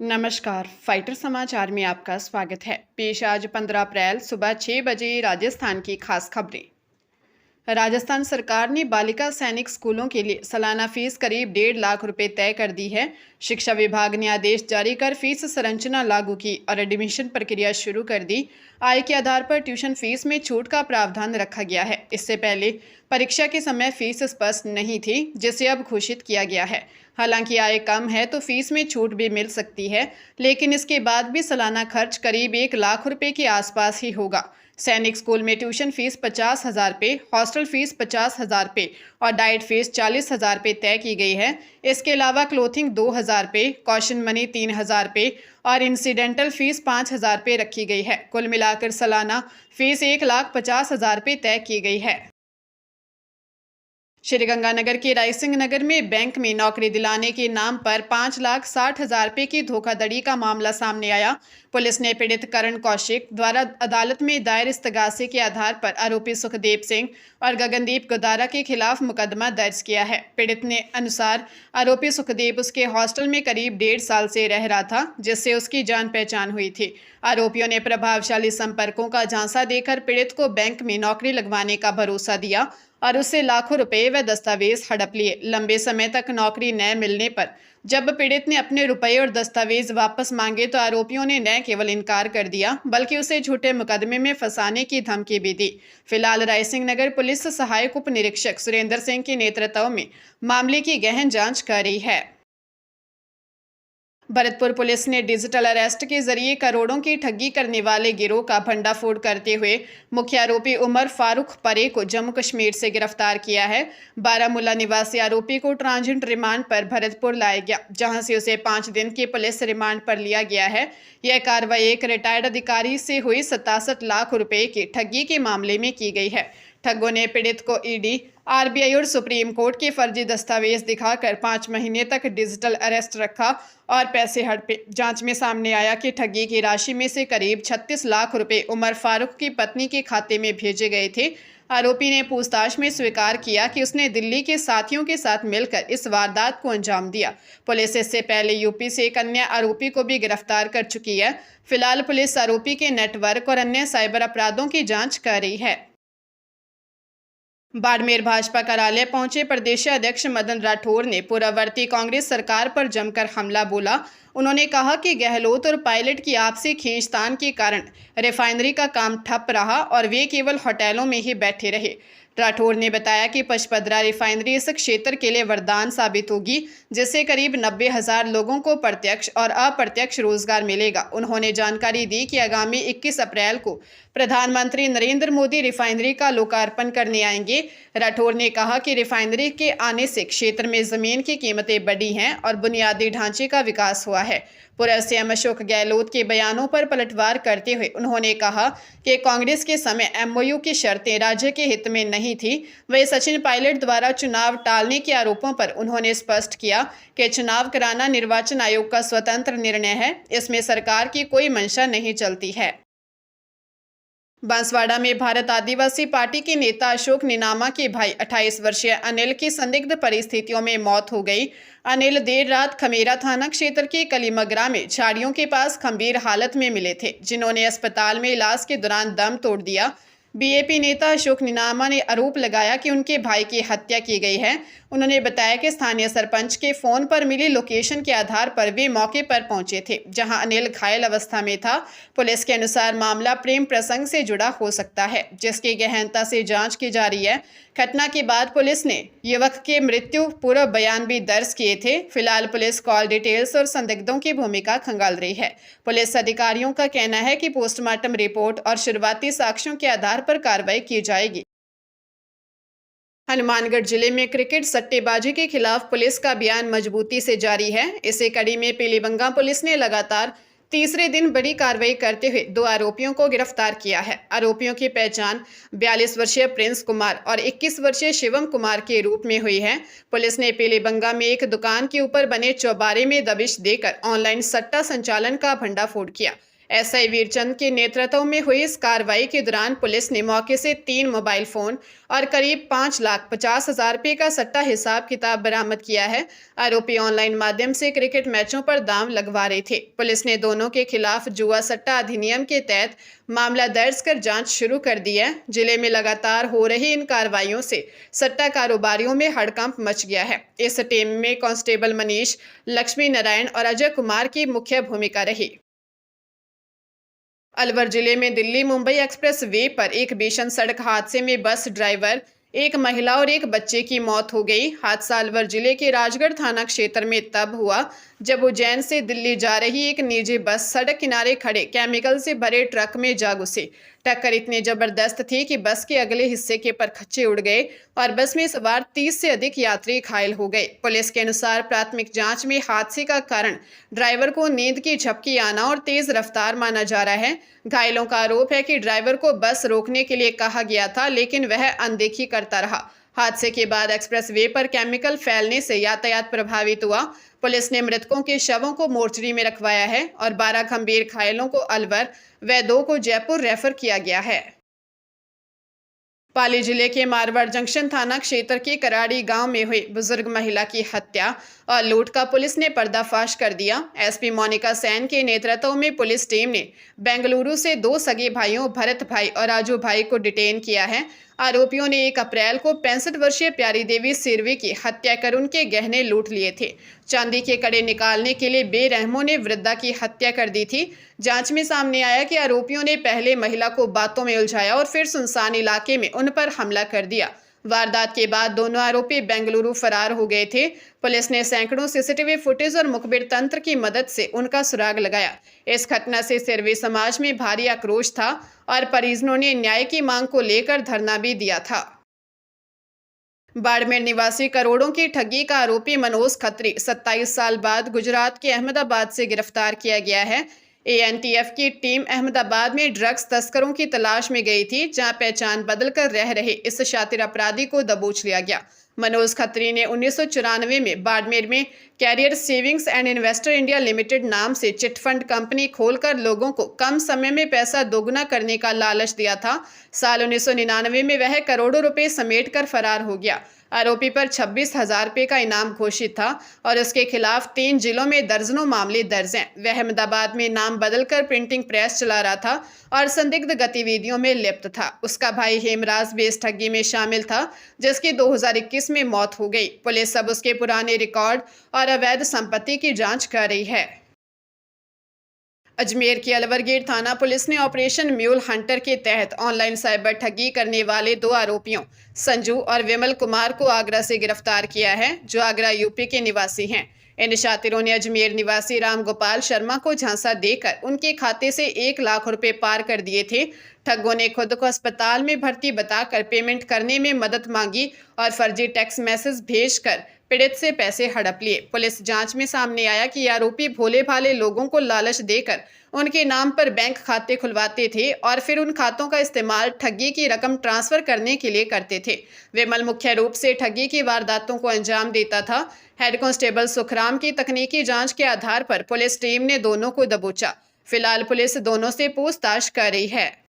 नमस्कार, फाइटर समाचार में आपका स्वागत है। पेश आज 15 अप्रैल सुबह 6 बजे राजस्थान की खास खबरें। राजस्थान सरकार ने बालिका सैनिक स्कूलों के लिए सालाना फीस करीब 1.5 लाख रुपए तय कर दी है। शिक्षा विभाग ने आदेश जारी कर फीस संरचना लागू की और एडमिशन प्रक्रिया शुरू कर दी। आय के आधार पर ट्यूशन फीस में छूट का प्रावधान रखा गया है। इससे पहले परीक्षा के समय फीस स्पष्ट नहीं थी, जिसे अब घोषित किया गया है। हालांकि आय कम है तो फीस में छूट भी मिल सकती है, लेकिन इसके बाद भी सालाना खर्च करीब 1 लाख रुपए के आसपास ही होगा। सैनिक स्कूल में ट्यूशन फीस 50,000 रुपये, हॉस्टल फीस 50,000 रुपये और डाइट फीस 40,000 रुपये तय की गई है। इसके अलावा क्लोथिंग 2,000 रुपये, कॉशन मनी 3,000 रुपये और इंसिडेंटल फीस 5,000 रुपये रखी गई है। कुल मिलाकर सालाना फीस 1,50,000 रुपये तय की गई है। श्रीगंगानगर के रायसिंह नगर में बैंक में नौकरी दिलाने के नाम पर 5,60,000 रुपये की धोखाधड़ी का मामला सामने आया। पुलिस ने पीड़ित करण कौशिक द्वारा अदालत में दायर इस्तगासे के आधार पर आरोपी सुखदेव सिंह और गगनदीप गोदारा के खिलाफ मुकदमा दर्ज किया है। पीड़ित ने अनुसार आरोपी सुखदेव उसके हॉस्टल में करीब 1.5 साल से रह रहा था, जिससे उसकी जान पहचान हुई थी। आरोपियों ने प्रभावशाली संपर्कों का झांसा देकर पीड़ित को बैंक में नौकरी लगवाने का भरोसा दिया और उससे लाखों रुपए व दस्तावेज हड़प लिए। लंबे समय तक नौकरी न मिलने पर जब पीड़ित ने अपने रुपए और दस्तावेज वापस मांगे तो आरोपियों ने न केवल इनकार कर दिया बल्कि उसे झूठे मुकदमे में फंसाने की धमकी भी दी। फिलहाल रायसिंह नगर पुलिस सहायक उप निरीक्षक सुरेंद्र सिंह के नेतृत्व में मामले की गहन जांच कर रही है। भरतपुर पुलिस ने डिजिटल अरेस्ट के जरिए करोड़ों की ठगी करने वाले गिरोह का भंडाफोड़ करते हुए मुख्य आरोपी उमर फारूक परे को जम्मू कश्मीर से गिरफ्तार किया है। बारामूला निवासी आरोपी को ट्रांजिट रिमांड पर भरतपुर लाया गया, जहां से उसे 5 दिन की पुलिस रिमांड पर लिया गया है। यह कार्रवाई एक रिटायर्ड अधिकारी से हुई 67 लाख रुपए की ठगी के मामले में की गई है। ठगों ने पीड़ित को ईडी, आरबीआई और सुप्रीम कोर्ट के फर्जी दस्तावेज दिखाकर 5 महीने तक डिजिटल अरेस्ट रखा और पैसे हड़पे। जांच में सामने आया कि ठगी की राशि में से करीब 36 लाख रुपए उमर फारूक की पत्नी के खाते में भेजे गए थे। आरोपी ने पूछताछ में स्वीकार किया कि उसने दिल्ली के साथियों के साथ मिलकर इस वारदात को अंजाम दिया। पुलिस इससे पहले यूपी से एक अन्य आरोपी को भी गिरफ्तार कर चुकी है। फिलहाल पुलिस आरोपी के नेटवर्क और अन्य साइबर अपराधों की जाँच कर रही है। बाड़मेर भाजपा कार्यालय पहुंचे प्रदेश अध्यक्ष मदन राठौर ने पूर्ववर्ती कांग्रेस सरकार पर जमकर हमला बोला। उन्होंने कहा कि गहलोत और पायलट की आपसी खींचतान के कारण रिफाइनरी का काम ठप रहा और वे केवल होटलों में ही बैठे रहे। राठौर ने बताया कि पचपदरा रिफाइनरी इस क्षेत्र के लिए वरदान साबित होगी, जिससे करीब 90,000 लोगों को प्रत्यक्ष और अप्रत्यक्ष रोजगार मिलेगा। उन्होंने जानकारी दी कि आगामी 21 अप्रैल को प्रधानमंत्री नरेंद्र मोदी रिफाइनरी का लोकार्पण करने आएंगे। राठौर ने कहा कि रिफाइनरी के आने से क्षेत्र में जमीन की कीमतें बढ़ी हैं और बुनियादी ढांचे का विकास हुआ है। पूर्व सीएम अशोक गहलोत के बयानों पर पलटवार करते हुए उन्होंने कहा कि कांग्रेस के समय एमओयू की शर्तें राज्य के हित में नहीं थी। वही सचिन पायलट द्वारा चुनाव टालने के आरोपों पर उन्होंने स्पष्ट किया कि चुनाव कराना निर्वाचन आयोग का स्वतंत्र निर्णय है, इसमें सरकार की कोई मंशा नहीं चलती है। बांसवाड़ा में भारत आदिवासी पार्टी के नेता अशोक निनामा के भाई 28 वर्षीय अनिल की संदिग्ध परिस्थितियों में मौत हो गई। अनिल देर रात खमेरा थाना क्षेत्र के कलीमगरा में झाड़ियों के पास गंभीर हालत में मिले थे, जिन्होंने अस्पताल में इलाज के दौरान दम तोड़ दिया। बीएपी नेता अशोक निनामा ने आरोप लगाया कि उनके भाई की हत्या की गई है। उन्होंने बताया कि स्थानीय सरपंच के फोन पर मिली लोकेशन के आधार पर वे मौके पर पहुंचे थे, जहां अनिल घायल अवस्था में था। पुलिस के अनुसार मामला प्रेम प्रसंग से जुड़ा हो सकता है, जिसकी गहनता से जांच की जा रही है। घटना के बाद पुलिस ने युवक के मृत्यु पूर्व बयान भी दर्ज किए थे। फिलहाल पुलिस कॉल डिटेल्स और संदिग्धों की भूमिका खंगाल रही है। पुलिस अधिकारियों का कहना है कि पोस्टमार्टम रिपोर्ट और शुरुआती साक्ष्यों के आधार पर कार्रवाई की जाएगी। हनुमानगढ़ जिले में क्रिकेट सट्टेबाजी के खिलाफ पुलिस का अभियान मजबूती से जारी है। इसी कड़ी में पीलीबंगा पुलिस ने लगातार तीसरे दिन बड़ी कार्रवाई करते हुए 2 आरोपियों को गिरफ्तार किया है। आरोपियों की पहचान 42 वर्षीय प्रिंस कुमार और 21 वर्षीय शिवम कुमार के रूप में हुई है। पुलिस ने पीलीबंगा में एक दुकान के ऊपर बने चौबारे में दबिश देकर ऑनलाइन सट्टा संचालन का भंडाफोड़ किया। एसआई वीरचंद के नेतृत्व में हुई इस कार्रवाई के दौरान पुलिस ने मौके से 3 मोबाइल फोन और करीब 5,50,000 रुपये का सट्टा हिसाब किताब बरामद किया है। आरोपी ऑनलाइन माध्यम से क्रिकेट मैचों पर दांव लगवा रहे थे। पुलिस ने दोनों के खिलाफ जुआ सट्टा अधिनियम के तहत मामला दर्ज कर जांच शुरू कर दी है। जिले में लगातार हो रही इन कार्रवाइयों से सट्टा कारोबारियों में हड़कंप मच गया है। इस टीम में कांस्टेबल मनीष, लक्ष्मी नारायण और अजय कुमार की मुख्य भूमिका रही। अलवर जिले में दिल्ली मुंबई एक्सप्रेस वे पर एक भीषण सड़क हादसे में बस ड्राइवर, एक महिला और एक बच्चे की मौत हो गई। हादसा अलवर जिले के राजगढ़ थाना क्षेत्र में तब हुआ जब उज्जैन से दिल्ली जा रही एक निजी बस सड़क किनारे खड़े केमिकल से भरे ट्रक में जा घुसी। टक्कर इतनी जबरदस्त थी कि बस के अगले हिस्से के परखच्चे उड़ गए और बस में सवार 30 से अधिक यात्री घायल हो गए। पुलिस के अनुसार प्राथमिक जांच में हादसे का कारण ड्राइवर को नींद की झपकी आना और तेज रफ्तार माना जा रहा है। घायलों का आरोप है कि ड्राइवर को बस रोकने के लिए कहा गया था, लेकिन वह अनदेखी करता रहा। हादसे के बाद एक्सप्रेस वे पर केमिकल फैलने से यातायात प्रभावित हुआ। पुलिस ने मृतकों के शवों को मोर्चरी में रखवाया है और 12 गंभीर घायलों को अलवर व 2 को जयपुर रेफर किया गया है। पाली जिले के मारवाड़ जंक्शन थाना क्षेत्र के कराड़ी गांव में हुई बुजुर्ग महिला की हत्या और लूट का पुलिस ने पर्दाफाश कर दिया। एसपी मोनिका सेन के नेतृत्व में पुलिस टीम ने बेंगलुरु से 2 सगे भाइयों भरत भाई और राजू भाई को डिटेन किया है। आरोपियों ने 1 अप्रैल को 65 वर्षीय प्यारी देवी सिरवी की हत्या कर उनके गहने लूट लिए थे। चांदी के कड़े निकालने के लिए बेरहमों ने वृद्धा की हत्या कर दी थी। जांच में सामने आया कि आरोपियों ने पहले महिला को बातों में उलझाया और फिर सुनसान इलाके में उन पर हमला कर दिया। वारदात के बाद दोनों आरोपी बेंगलुरु फरार हो गए थे। पुलिस ने सैकड़ों सीसीटीवी फुटेज और मुखबिर तंत्र की मदद से उनका सुराग लगाया। इस घटना से सिरवी समाज में भारी आक्रोश था और परिजनों ने न्याय की मांग को लेकर धरना भी दिया था। बाड़मेर निवासी करोड़ों की ठगी का आरोपी मनोज खत्री 27 साल बाद गुजरात के अहमदाबाद से गिरफ्तार किया गया है। एएनटीएफ की टीम अहमदाबाद में ड्रग्स तस्करों की तलाश में गई थी, जहां पहचान बदलकर रह रहे इस शातिर अपराधी को दबोच लिया गया। मनोज खत्री ने 1994 में बाड़मेर में Career Savings and Investor India Limited नाम से चिटफंड कंपनी खोलकर लोगों को कम समय में पैसा दोगुना करने का लालच दिया था। साल 1999 में वह करोड़ों रुपए समेट कर फरार हो गया। आरोपी पर 26,000 रुपये का इनाम घोषित था और उसके खिलाफ 3 जिलों में दर्जनों मामले दर्ज हैं। वह अहमदाबाद में नाम बदलकर प्रिंटिंग प्रेस चला रहा था और संदिग्ध गतिविधियों में लिप्त था। उसका भाई हेमराज भी इस ठगी में शामिल था, जिसकी 2021 में मौत हो गई। पुलिस अब उसके पुराने रिकॉर्ड और अवैध संपत्ति की जांच कर रही है। अजमेर की अलवर गेट थाना पुलिस ने ऑपरेशन म्यूल हंटर के तहत ऑनलाइन साइबर ठगी करने वाले 2 आरोपियों संजू और विमल कुमार को आगरा से गिरफ्तार किया है, जो आगरा यूपी के निवासी हैं। इन शातिरों ने अजमेर निवासी राम गोपाल शर्मा को झांसा देकर उनके खाते से 1 लाख रुपए पार कर दिए थे। ठगों ने खुद को अस्पताल में भर्ती बताकर पेमेंट करने में मदद मांगी और फर्जी टेक्स्ट मैसेज भेजकर पीड़ित से पैसे हड़प लिए। पुलिस जांच में सामने आया कि आरोपी भोले भाले लोगों को लालच देकर उनके नाम पर बैंक खाते खुलवाते थे और फिर उन खातों का इस्तेमाल ठगी की रकम ट्रांसफर करने के लिए करते थे। विमल मुख्य रूप से ठगी की वारदातों को अंजाम देता था। हेड कांस्टेबल सुखराम की तकनीकी जांच के आधार पर पुलिस टीम ने दोनों को दबोचा। फिलहाल पुलिस दोनों से पूछताछ कर रही है।